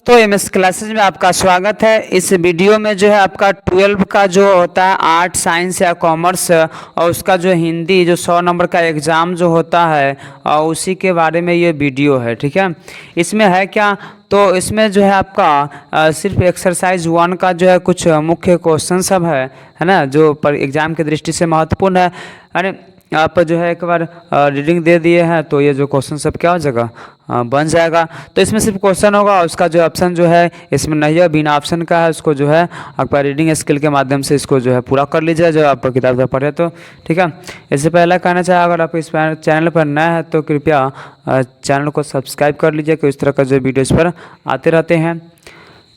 तो MS classes में आपका स्वागत है। इस वीडियो में जो है आपका 12 का जो होता है आर्ट साइंस या कॉमर्स और उसका जो हिंदी जो 100 नंबर का एग्ज़ाम जो होता है और उसी के बारे में ये वीडियो है। ठीक है, इसमें है क्या, तो इसमें जो है आपका सिर्फ एक्सरसाइज 1 का जो है कुछ मुख्य क्वेश्चन सब है ना, जो पर एग्ज़ाम की दृष्टि से महत्वपूर्ण है। अरे आप जो है एक बार रीडिंग दे दिए हैं तो ये जो क्वेश्चन सब क्या हो जाएगा, बन जाएगा। तो इसमें सिर्फ क्वेश्चन होगा, उसका जो ऑप्शन जो है इसमें नहीं है, बिना ऑप्शन का है। उसको जो है आपका रीडिंग स्किल के माध्यम से इसको जो है पूरा कर लीजिए जो आप किताब से पढ़े तो। ठीक है, इससे पहले कहना चाहे अगर आप इस चैनल पर नए हैं तो कृपया चैनल को सब्सक्राइब कर लीजिए कि इस तरह का जो वीडियोज़ पर आते रहते हैं।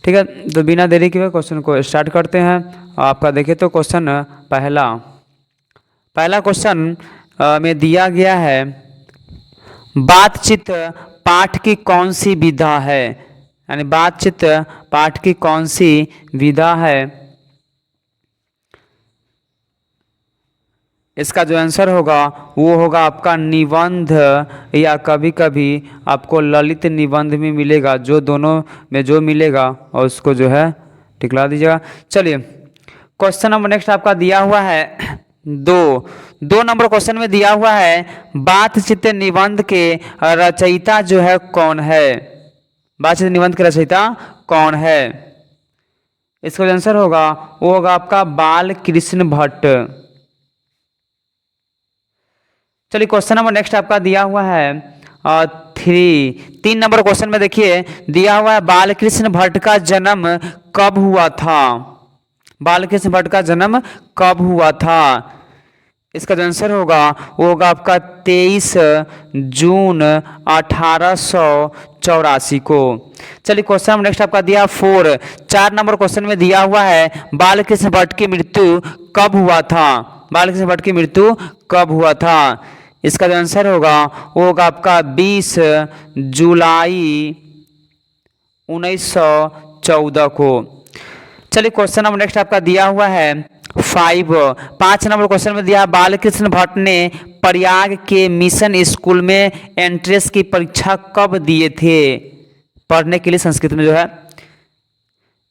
ठीक है, तो बिना देरी के क्वेश्चन को स्टार्ट करते हैं। आपका देखिए तो क्वेश्चन पहला क्वेश्चन में दिया गया है, बातचीत पाठ की कौन सी विधा है, यानी बातचीत पाठ की कौन सी विधा है। इसका जो आंसर होगा वो होगा आपका निबंध, या कभी कभी आपको ललित निबंध में मिलेगा, जो दोनों में जो मिलेगा और उसको जो है टिकला दीजिएगा। चलिए क्वेश्चन नंबर नेक्स्ट आपका दिया हुआ है दो नंबर क्वेश्चन में दिया हुआ है, बातचीत निबंध के रचयिता जो है कौन है, बातचीत निबंध के रचयिता कौन है। इसका जो आंसर होगा वो होगा आपका बाल कृष्ण भट्ट। चलिए क्वेश्चन नंबर नेक्स्ट आपका दिया हुआ है 3 नंबर क्वेश्चन में देखिए दिया हुआ है, बालकृष्ण भट्ट का जन्म कब हुआ था, बालकृष्ण भट्ट का जन्म कब हुआ था। इसका जो आंसर होगा वो होगा आपका 23 जून 1884 को। चलिए क्वेश्चन नंबर नेक्स्ट आपका दिया 4 नंबर क्वेश्चन में दिया हुआ है, बालकृष्ण भट्ट की मृत्यु कब हुआ था, बालकृष्ण भट्ट की मृत्यु कब हुआ था। इसका जो आंसर होगा वो होगा आपका 20 जुलाई 1914 को। चलिए क्वेश्चन नंबर नेक्स्ट आपका दिया हुआ है 5 नंबर क्वेश्चन में दिया, बालकृष्ण भट्ट ने प्रयाग के मिशन स्कूल में एंट्रेंस की परीक्षा कब दिए थे, पढ़ने के लिए संस्कृत में जो है।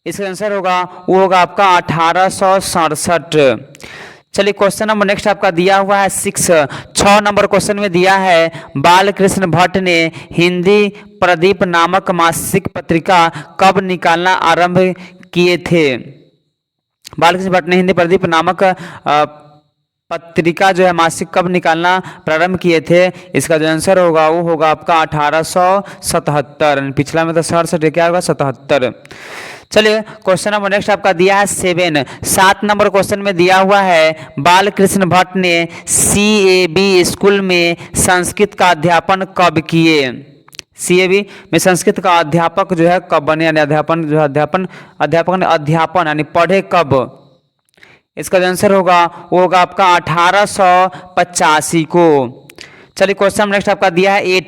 इसका आंसर होगा वो होगा आपका 1867। चलिए क्वेश्चन नंबर नेक्स्ट आपका दिया हुआ है 6 नंबर क्वेश्चन में दिया है, बालकृष्ण भट्ट ने हिंदी प्रदीप नामक मासिक पत्रिका कब निकालना आरंभ किए थे, बालकृष्ण भट्ट ने हिंदी प्रदीप नामक पत्रिका जो है मासिक कब निकालना प्रारंभ किए थे। इसका जो आंसर होगा वो होगा आपका 1877, पिछला में तो 67 क्या होगा 77। चलिए क्वेश्चन नंबर नेक्स्ट आपका दिया है 7 नंबर क्वेश्चन में दिया हुआ है, बालकृष्ण भट्ट ने CAB स्कूल में संस्कृत का अध्यापन कब किए, CAB में संस्कृत का अध्यापक जो है कब बने, यानी अध्यापन जो है अध्यापन यानी पढ़े कब। इसका जो आंसर होगा वो होगा आपका 1885 को। चलिए क्वेश्चन नेक्स्ट आपका दिया है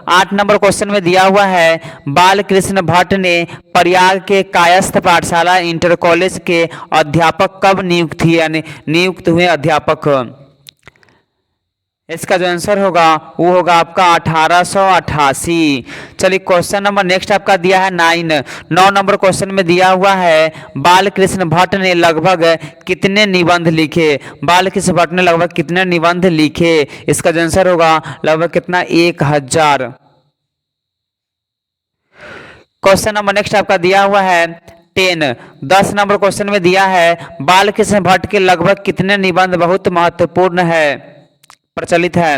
8 नंबर क्वेश्चन में दिया हुआ है, बालकृष्ण भट्ट ने प्रयाग के कायस्थ पाठशाला इंटर कॉलेज के अध्यापक कब नियुक्त हुए अध्यापक। इसका जो आंसर होगा वो होगा आपका 1888। चलिए क्वेश्चन नंबर नेक्स्ट आपका दिया है 9 नंबर क्वेश्चन में दिया हुआ है, बालकृष्ण भट्ट ने लगभग कितने निबंध लिखे, बालकृष्ण भट्ट ने लगभग कितने निबंध लिखे। इसका जो आंसर होगा लगभग कितना 1000। क्वेश्चन नंबर नेक्स्ट आपका दिया हुआ है 10 नंबर क्वेश्चन में दिया है, बालकृष्ण भट्ट के लगभग कितने निबंध बहुत महत्वपूर्ण है, प्रचलित है।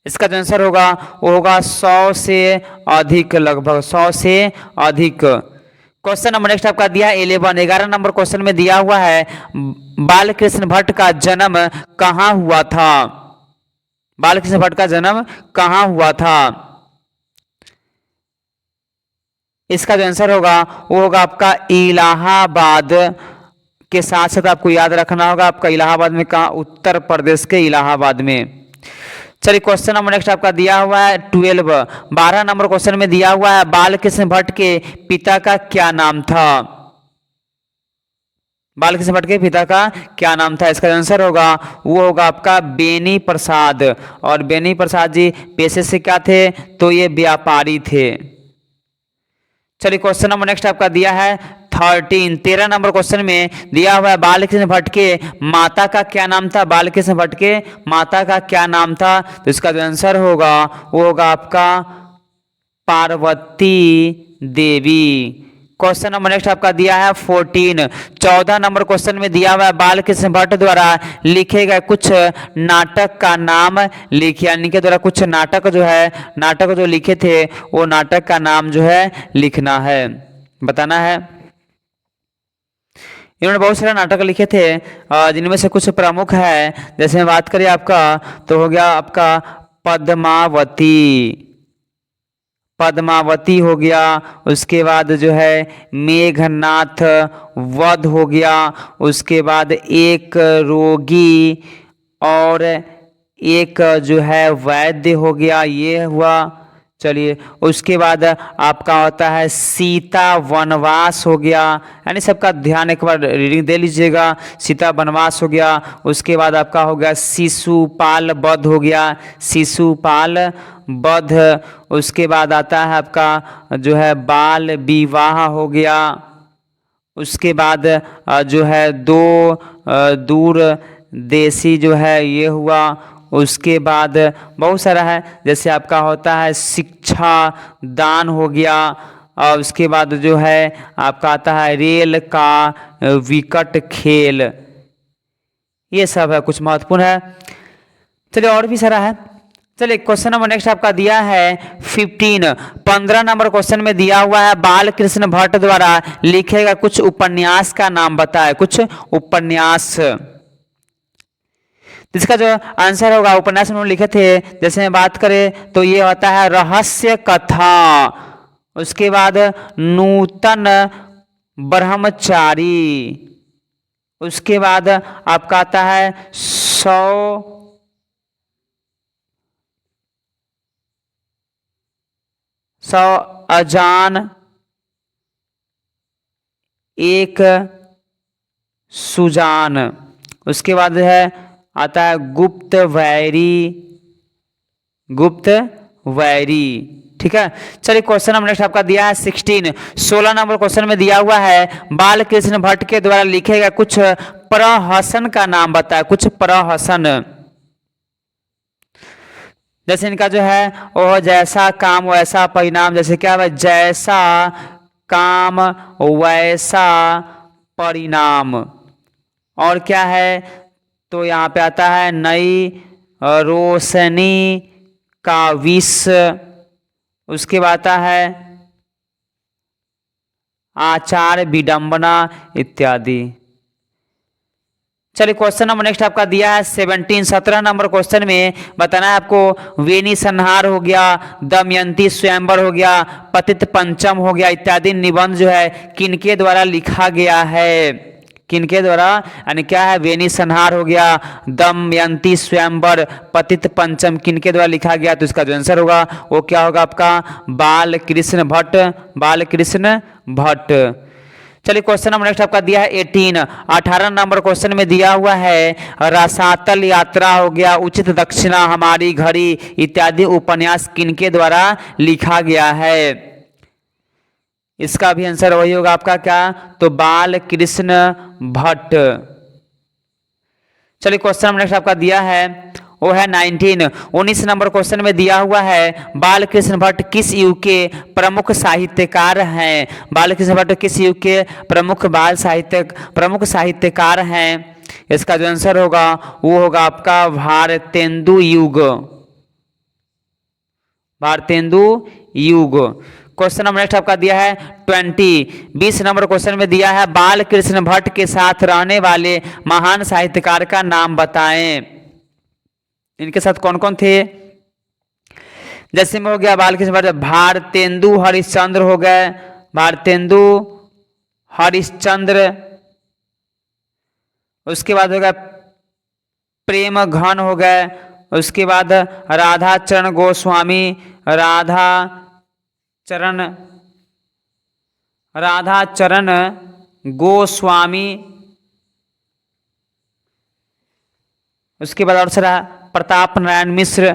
इसका जो आंसर होगा वो होगा 100 से अधिक, लगभग 100 से अधिक। क्वेश्चन नंबर नेक्स्ट आपका दिया है 11 नंबर क्वेश्चन में दिया हुआ है, बालकृष्ण भट्ट का जन्म कहाँ हुआ था, बालकृष्ण भट्ट का जन्म कहाँ हुआ था। इसका जो आंसर होगा वो होगा आपका इलाहाबाद के साथ साथ आपको याद रखना होगा आपका इलाहाबाद में कहाँ, उत्तर प्रदेश के इलाहाबाद में। चलिए क्वेश्चन नंबर नेक्स्ट आपका दिया हुआ है 12 नंबर क्वेश्चन में दिया हुआ है, बालकृष्ण भट्ट के पिता का क्या नाम था, बालकृष्ण भट्ट के पिता का क्या नाम था। इसका आंसर होगा वो होगा आपका बेनी प्रसाद, और बेनी प्रसाद जी पेशे से क्या थे, तो ये व्यापारी थे। चलिए क्वेश्चन नंबर नेक्स्ट आपका दिया है 13 नंबर क्वेश्चन में दिया हुआ है बालकृष्ण भट्ट के माता का क्या नाम था। बालकृष्ण भट्ट के माता का क्या नाम था? तो इसका जो आंसर होगा वो होगा आपका पार्वती देवी। क्वेश्चन नंबर नेक्स्ट आपका दिया है 14 नंबर क्वेश्चन में दिया हुआ है बालकृष्ण भट्ट द्वारा लिखे गए कुछ नाटक का नाम लिखिए। यानी के द्वारा कुछ नाटक जो लिखे थे वो नाटक का नाम जो है लिखना है, बताना है। इन्होंने बहुत सारे नाटक लिखे थे जिनमें से कुछ प्रमुख है। जैसे बात करें आपका तो हो गया आपका पद्मावती हो गया, उसके बाद जो है मेघनाथ वध हो गया, उसके बाद एक रोगी और एक जो है वैद्य हो गया, ये हुआ। चलिए उसके बाद आपका होता है सीता वनवास हो गया। यानी सबका ध्यान एक बार रीडिंग दे लीजिएगा। सीता वनवास हो गया, उसके बाद आपका हो गया शिशुपाल वध हो गया, शिशुपाल वध। उसके बाद आता है आपका जो है बाल विवाह हो गया। उसके बाद जो है दो दूर देशी जो है ये हुआ। उसके बाद बहुत सारा है, जैसे आपका होता है शिक्षा दान हो गया। और उसके बाद जो है आपका आता है रेल का विकट खेल। ये सब है, कुछ महत्वपूर्ण है। चलिए और भी सारा है। चलिए क्वेश्चन नंबर नेक्स्ट आपका दिया है 15 नंबर क्वेश्चन में दिया हुआ है बालकृष्ण भट्ट द्वारा लिखे गए कुछ उपन्यास का नाम बताए। कुछ उपन्यास, इसका जो आंसर होगा उपन्यास में लिखे थे, जैसे बात करें तो ये होता है रहस्य कथा, उसके बाद नूतन ब्रह्मचारी, उसके बाद आपका आता है 100 अजान एक सुजान। उसके बाद है आता है गुप्त वैरी। ठीक है। चलिए क्वेश्चन नंबर नेक्स्ट आपका दिया है 16 नंबर क्वेश्चन में दिया हुआ है बालकृष्ण भट्ट के द्वारा लिखे गए कुछ प्रहसन का नाम बताए। कुछ प्रहसन, जैसे इनका जो है वो जैसा काम वैसा परिणाम, जैसे क्या है जैसा काम वैसा परिणाम। और क्या है तो यहाँ पे आता है नई रोशनी का विष। उसके बाद आता है आचार विडंबना इत्यादि। चलिए क्वेश्चन नंबर नेक्स्ट आपका दिया है 17 नंबर क्वेश्चन में बताना है आपको वेणी संहार हो गया, दमयंती स्वयंवर हो गया, पतित पंचम हो गया इत्यादि निबंध जो है किनके द्वारा लिखा गया है। किनके द्वारा, यानी क्या है वेणी संहार हो गया, दमयंती स्वयंवर, पतित पंचम किनके द्वारा लिखा गया। तो इसका जो आंसर होगा वो क्या होगा आपका बालकृष्ण भट्ट। चलिए क्वेश्चन नंबर नेक्स्ट आपका दिया है 18 नंबर क्वेश्चन में दिया हुआ है रसातल यात्रा हो गया, उचित दक्षिणा, हमारी घड़ी इत्यादि उपन्यास किनके द्वारा लिखा गया है। इसका भी आंसर वही होगा आपका क्या, तो बालकृष्ण भट्ट। चलिए क्वेश्चन नंबर नेक्स्ट आपका दिया है वो है 19 नंबर क्वेश्चन में दिया हुआ है बालकृष्ण भट्ट किस युग के प्रमुख साहित्यकार हैं। बालकृष्ण भट्ट किस युग के प्रमुख साहित्यकार हैं। इसका जो आंसर होगा वो होगा आपका भारतेंदु युग। क्वेश्चन नंबर नेक्स्ट आपका दिया है 20 नंबर क्वेश्चन में दिया है बालकृष्ण भट्ट के साथ रहने वाले महान साहित्यकार का नाम बताएं। इनके साथ कौन कौन थे, जैसे में हो गया बालकृष्ण भट्ट, भारतेंदु हरिश्चंद्र हो गए, भारतेंदु हरिश्चंद्र। उसके बाद हो गया प्रेम घन हो गए, उसके बाद राधा चरण गोस्वामी। उसके बाद और सारा प्रताप नारायण मिश्र,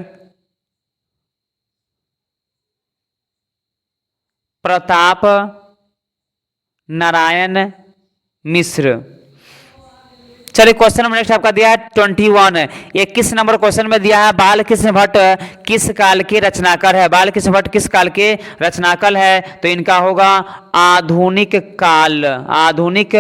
प्रताप नारायण मिश्र। चलिए क्वेश्चन नंबर नेक्स्ट आपका दिया है 21। 21 नंबर क्वेश्चन में दिया है बालकृष्ण भट्ट किस काल के रचनाकार है। बालकृष्ण भट्ट किस काल के रचनाकार है, तो इनका होगा आधुनिक काल। आधुनिक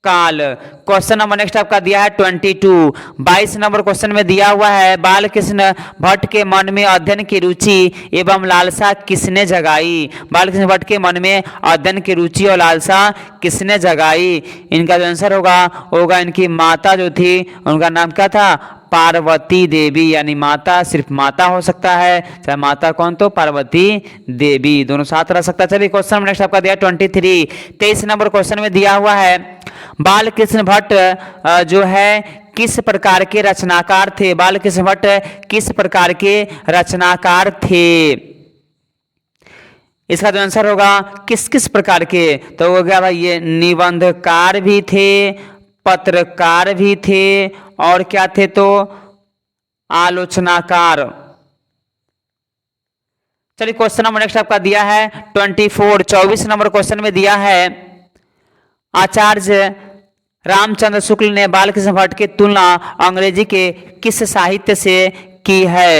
काल। क्वेश्चन नंबर नेक्स्ट आपका दिया है 22। 22 नंबर क्वेश्चन में दिया हुआ है बालकृष्ण भट्ट के मन में अध्ययन की रुचि एवं लालसा किसने जगाई। बालकृष्ण भट्ट के मन में अध्ययन की रुचि और लालसा किसने जगाई। इनका जो आंसर होगा इनकी माता जो थी, उनका नाम क्या था, पार्वती देवी। यानी माता सिर्फ माता हो सकता है, चाहे माता कौन, तो पार्वती देवी, दोनों साथ रह सकता है। चलिए क्वेश्चन नेक्स्ट आपका दिया 23। 23 नंबर क्वेश्चन में दिया हुआ है बालकृष्ण भट्ट जो है किस प्रकार के रचनाकार थे। बालकृष्ण भट्ट किस प्रकार के रचनाकार थे। इसका जो आंसर होगा किस किस प्रकार के, तो हो गया भाई ये निबंधकार भी थे, पत्रकार भी थे, और क्या थे, तो आलोचनाकार। चलिए क्वेश्चन नंबर नेक्स्ट आपका दिया है 24। 24 नंबर क्वेश्चन में दिया है आचार्य रामचंद्र शुक्ल ने बालकृष्ण भट्ट की तुलना अंग्रेजी के किस साहित्य से की है।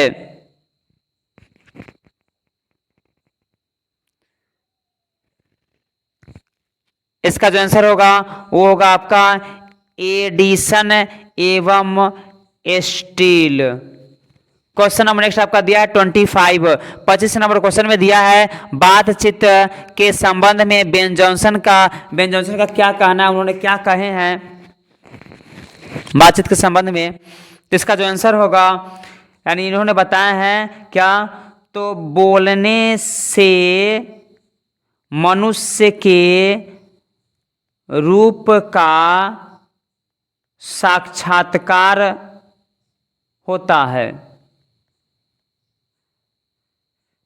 इसका जो आंसर होगा वो होगा आपका एडिसन एवं स्टील। क्वेश्चन नंबर नेक्स्ट आपका दिया है 25। 25 नंबर क्वेश्चन में दिया है बातचीत के संबंध में बेन जॉनसन का क्या कहना है, उन्होंने क्या कहे हैं बातचीत के संबंध में। तो इसका जो आंसर होगा, यानी इन्होंने बताया है क्या, तो बोलने से मनुष्य के रूप का साक्षात्कार होता है।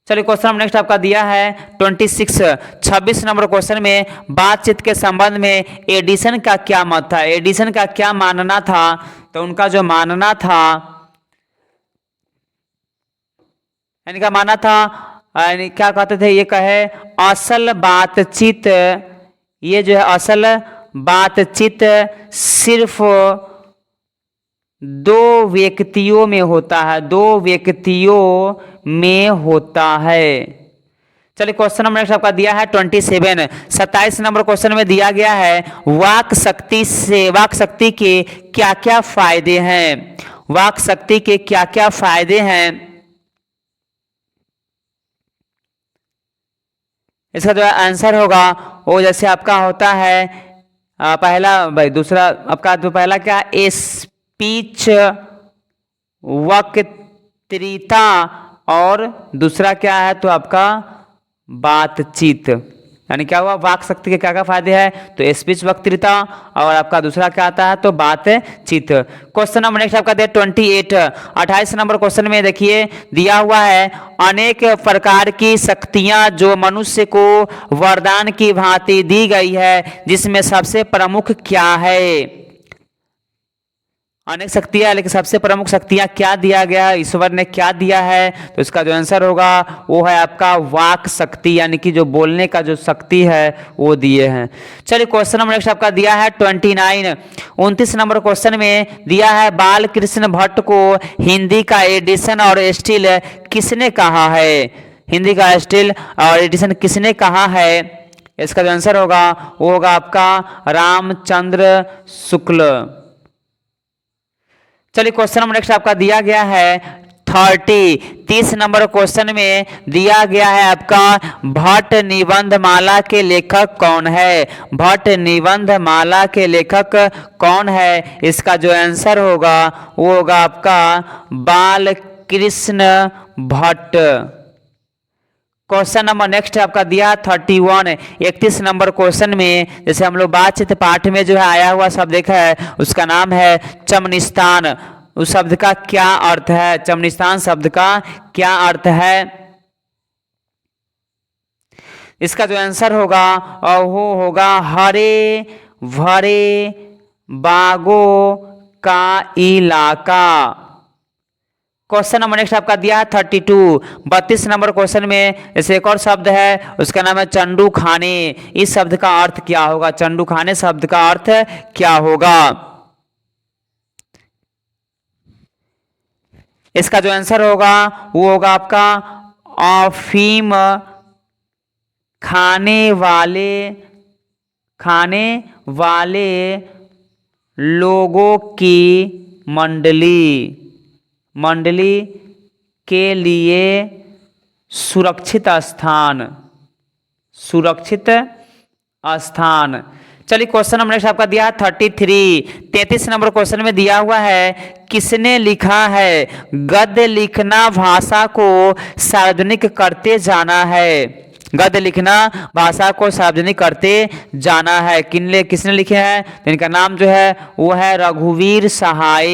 चलिए क्वेश्चन नंबर नेक्स्ट आपका दिया है 26। 26 नंबर क्वेश्चन में बातचीत के संबंध में एडिसन का क्या मत था। एडिसन का क्या मानना था, तो उनका जो मानना था, यानी क्या मानना था, यानी क्या कहते थे, ये कहे असल बातचीत, ये जो है असल बातचीत सिर्फ दो व्यक्तियों में होता है, दो व्यक्तियों में होता है। चलिए क्वेश्चन नंबर नेक्स्ट आपका दिया है 27। 27 नंबर क्वेश्चन में दिया गया है वाक शक्ति के क्या क्या फायदे हैं। वाक शक्ति के क्या क्या फायदे हैं। इसका जो आंसर होगा वो जैसे आपका होता है पहला भाई, दूसरा आपका तो पहला क्या, स्पीच वक्तृता, और दूसरा क्या है, तो आपका बातचीत। यानी क्या हुआ, वाक शक्ति के क्या क्या फायदे हैं, तो स्पीच वक्तृता, और आपका दूसरा क्या आता है, तो बातचीत। क्वेश्चन नंबर नेक्स्ट आपका दिया 28। 28 नंबर क्वेश्चन में देखिए दिया हुआ है अनेक प्रकार की शक्तियां जो मनुष्य को वरदान की भांति दी गई है, जिसमें सबसे प्रमुख क्या है। अनेक शक्तियां, लेकिन सबसे प्रमुख शक्तियां क्या दिया गया है, ईश्वर ने क्या दिया है, तो इसका जो आंसर होगा वो है आपका वाक शक्ति, यानी कि जो बोलने का जो शक्ति है वो दिए हैं। चलिए क्वेश्चन नंबर नेक्स्ट आपका दिया है 29। 29 नंबर क्वेश्चन में दिया है बालकृष्ण भट्ट को हिंदी का एडिशन और स्टील किसने कहा है। हिंदी का स्टील और एडिशन किसने कहा है। इसका जो आंसर होगा वो होगा आपका रामचंद्र शुक्ल। चलिए क्वेश्चन नंबर नेक्स्ट आपका दिया गया है 30 नंबर क्वेश्चन में दिया गया है आपका भट्ट निबंधमाला के लेखक कौन है। भट्ट निबंधमाला के लेखक कौन है। इसका जो आंसर होगा वो होगा आपका Balkrishna Bhatt. Question number next आपका दिया 31। 31 नंबर क्वेश्चन में जैसे हम लोग बातचीत पाठ में जो है आया हुआ शब्द देखा है, उसका नाम है चमनिस्तान। उस शब्द का क्या अर्थ है, चमनिस्तान शब्द का क्या अर्थ है। इसका जो आंसर होगा वो होगा हरे भरे बागों का इलाका। क्वेश्चन नंबर नेक्स्ट आपका दिया है 32। 32 नंबर क्वेश्चन में जैसे एक और शब्द है, उसका नाम है चंडू खाने। इस शब्द का अर्थ क्या होगा? चंडू खाने शब्द का अर्थ क्या होगा? इसका जो आंसर होगा वो होगा आपका अफीम खाने वाले लोगों की मंडली के लिए सुरक्षित स्थान। चलिए क्वेश्चन नंबर नेक्स्ट आपका दिया है 33। 33 नंबर क्वेश्चन में दिया हुआ है, किसने लिखा है गद्य लिखना भाषा को सार्वजनिक करते जाना है। गद्य लिखना भाषा को सार्वजनिक करते जाना है, किसने लिखे हैं? तो इनका नाम जो है वो है रघुवीर सहाय।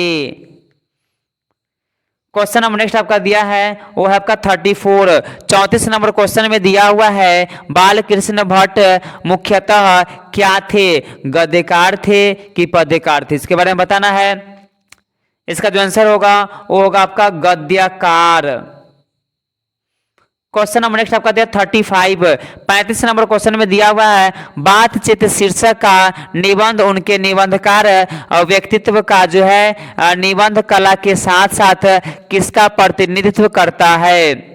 क्वेश्चन नंबर नेक्स्ट आपका दिया है वो है आपका 34। 34 नंबर क्वेश्चन में दिया हुआ है, बाल कृष्ण भट्ट मुख्यतः क्या थे? गद्यकार थे कि पद्यकार थे? इसके बारे में बताना है। इसका जो आंसर होगा वो होगा आपका गद्यकार। क्वेश्चन नंबर नेक्स्ट आपका दिया 35। 35 नंबर क्वेश्चन में दिया हुआ है, बातचीत शीर्षक का निबंध उनके निबंधकार व्यक्तित्व का जो है निबंध कला के साथ साथ किसका प्रतिनिधित्व करता है?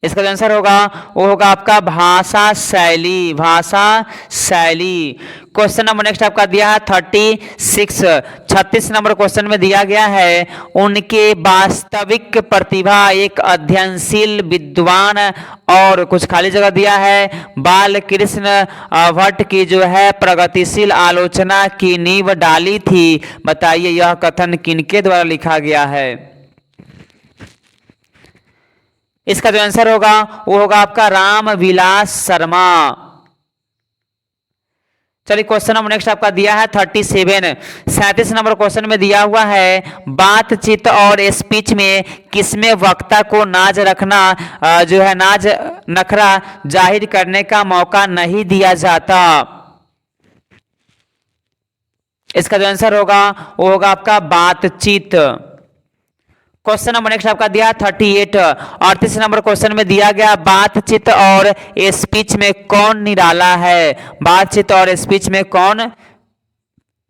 इसका जो आंसर होगा वो होगा आपका भाषा शैली। क्वेश्चन नंबर नेक्स्ट आपका दिया है 36। 36 नंबर क्वेश्चन में दिया गया है, उनके वास्तविक प्रतिभा एक अध्ययनशील विद्वान और कुछ खाली जगह दिया है, बाल कृष्ण भट्ट की जो है प्रगतिशील आलोचना की नींव डाली थी। बताइए यह कथन किनके द्वारा लिखा गया है? इसका जो आंसर होगा वो होगा आपका रामविलास शर्मा। चलिए क्वेश्चन नंबर नेक्स्ट आपका दिया है 37। 37 नंबर क्वेश्चन में दिया हुआ है, बातचीत और स्पीच में किसमें वक्ता को नाज नखरा जाहिर करने का मौका नहीं दिया जाता? इसका जो आंसर होगा वो होगा आपका बातचीत। क्वेश्चन नंबर नेक्स्ट आपका दिया 38। 38 नंबर क्वेश्चन में दिया गया, बातचीत और स्पीच में कौन निराला है? बातचीत और स्पीच में कौन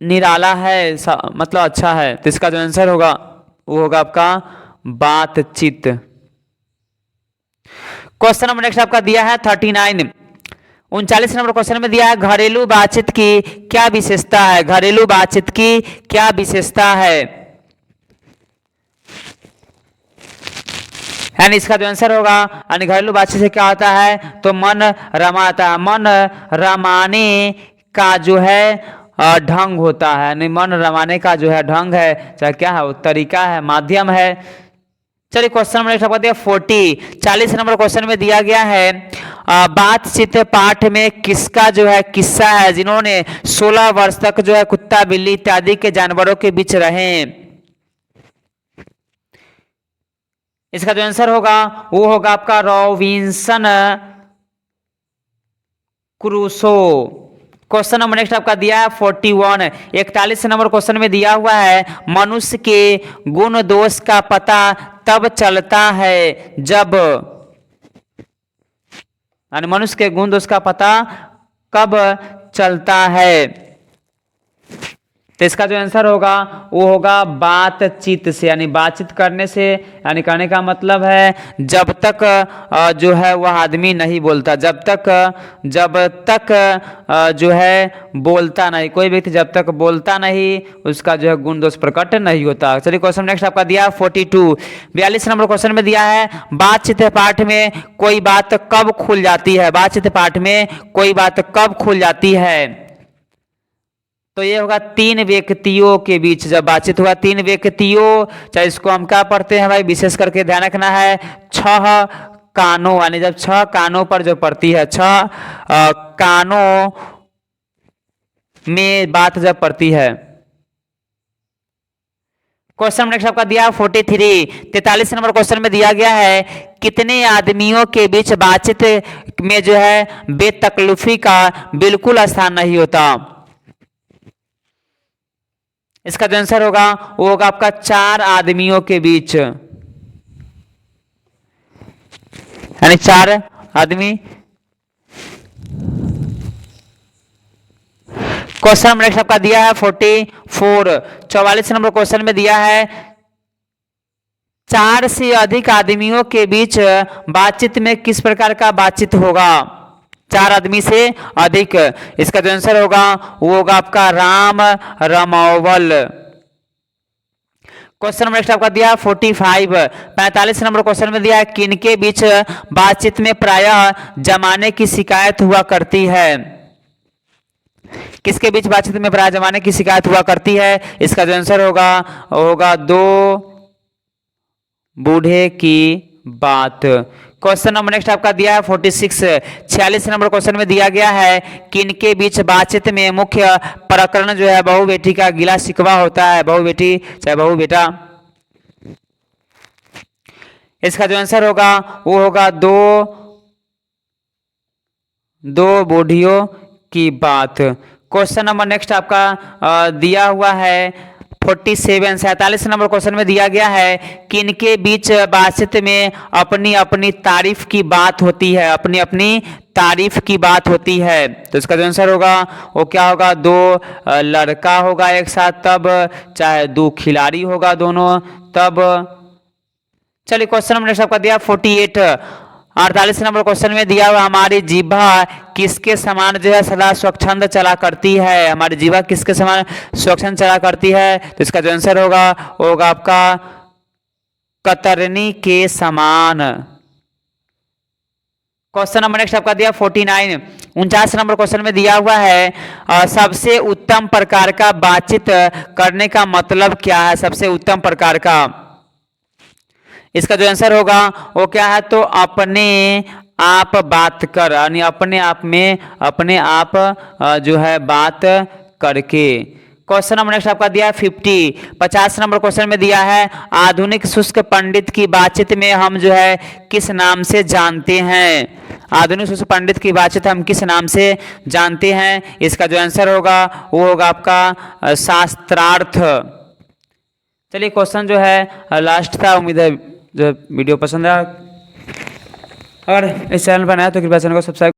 निराला है, मतलब अच्छा है? तो इसका जो आंसर होगा वो होगा आपका बातचीत। क्वेश्चन नंबर नेक्स्ट आपका दिया है 39। 39 नंबर क्वेश्चन में दिया है, घरेलू बातचीत की क्या विशेषता है? घरेलू बातचीत की क्या विशेषता है? यानी इसका जो आंसर होगा, यानी घरेलू बातचीत से क्या होता है? तो मन रमाता है। मन रमाने का जो है ढंग होता है, यानी मन रमाने का जो है ढंग है, चाहे क्या है वो तरीका है, माध्यम है। चलिए क्वेश्चन नंबर नेक्स्ट आपको दिया 40। 40 नंबर क्वेश्चन में दिया गया है, बातचीत पाठ में किसका जो है किस्सा है जिन्होंने 16 वर्ष तक जो है कुत्ता बिल्ली इत्यादि के जानवरों के बीच रहे? इसका जो आंसर होगा वो होगा आपका Robinson Crusoe. Question number next आपका दिया है 41। 41 नंबर क्वेश्चन में दिया हुआ है, मनुष्य के गुण दोष का पता तब चलता है जब, यानी मनुष्य के गुण दोष का पता कब चलता है? तो इसका जो आंसर होगा वो होगा बातचीत से, यानी बातचीत करने से, यानी कहने का मतलब है जब तक जो है वह आदमी नहीं बोलता, जब तक जो है बोलता नहीं, कोई व्यक्ति जब तक बोलता नहीं उसका जो है गुण दोष प्रकट नहीं होता। चलिए क्वेश्चन नेक्स्ट आपका दिया 42। 42 नंबर क्वेश्चन में दिया है, बातचीत पाठ में कोई बात कब खुल जाती है? बातचीत पाठ में कोई बात कब खुल जाती है? तो ये होगा तीन व्यक्तियों के बीच जब बातचीत हुआ, तीन व्यक्तियों, चाहे इसको हम क्या पढ़ते हैं भाई, विशेष करके ध्यान रखना है 6 कानों, यानी जब 6 कानों पर जो पड़ती है, 6 कानों में बात जब पड़ती है। क्वेश्चन नेक्स्ट आपका दिया 43। 43 नंबर क्वेश्चन में दिया गया है, कितने आदमियों के बीच बातचीत में जो है बेतकल्लुफी का बिल्कुल स्थान नहीं होता? इसका जो आंसर होगा वो होगा आपका 4 आदमियों के बीच, यानी 4 आदमी। क्वेश्चन नंबर नेक्स्ट आपका दिया है 44 नंबर क्वेश्चन में दिया है 4 से अधिक आदमियों के बीच बातचीत में किस प्रकार का बातचीत होगा। 4 आदमी से अधिक, इसका जो आंसर होगा वो होगा आपका राम रमावल। क्वेश्चन नंबर नेक्स्ट आपका दिया 45 नंबर क्वेश्चन में दिया है किनके बीच बातचीत में प्रायः जमाने की शिकायत हुआ करती है। किसके बीच बातचीत में प्रायः जमाने की शिकायत हुआ करती है। इसका जो आंसर होगा 2 बूढ़े की बात। क्वेश्चन नंबर नेक्स्ट आपका दिया है 46 नंबर क्वेश्चन में दिया गया है किनके बीच बातचीत में मुख्य प्रकरण जो है बहू बेटी का गिला शिकवा होता है। बहू बेटी चाहे बहू बेटा। इसका जो आंसर होगा वो होगा दो बूढ़ियों की बात। क्वेश्चन नंबर नेक्स्ट आपका दिया हुआ है 47 नंबर क्वेश्चन में दिया गया है किनके बीच बातचीत में अपनी अपनी तारीफ की बात होती है। अपनी अपनी तारीफ की बात होती है, तो इसका जो आंसर होगा वो क्या होगा 2 लड़का होगा एक साथ तब, चाहे 2 खिलाड़ी होगा दोनों तब। चलिए क्वेश्चन नंबर नेक्स्ट आपका दिया 48 नंबर क्वेश्चन में दिया हुआ हमारी जीभा किसके समान जो है सदा स्वच्छंद चला करती है। हमारी जीभा किसके समान स्वच्छंद चला करती है, तो इसका जो आंसर होगा आपका कतरनी के समान। क्वेश्चन नंबर नेक्स्ट आपका दिया 49 नंबर क्वेश्चन में दिया हुआ है सबसे उत्तम प्रकार का बातचीत करने का मतलब क्या है। सबसे उत्तम प्रकार का, इसका जो आंसर होगा वो क्या है, तो अपने आप बात कर, यानी अपने आप जो है बात करके। क्वेश्चन नंबर नेक्स्ट आपका दिया है 50 नंबर क्वेश्चन में दिया है आधुनिक शुष्क पंडित की बातचीत में हम जो है किस नाम से जानते हैं। आधुनिक शुष्क पंडित की बातचीत हम किस नाम से जानते हैं। इसका जो आंसर होगा वो होगा आपका शास्त्रार्थ। चलिए क्वेश्चन जो है लास्ट था। उम्मीद है जो वीडियो पसंद आया। अगर इस चैनल पर नया तो कृपया चैनल को सब्सक्राइब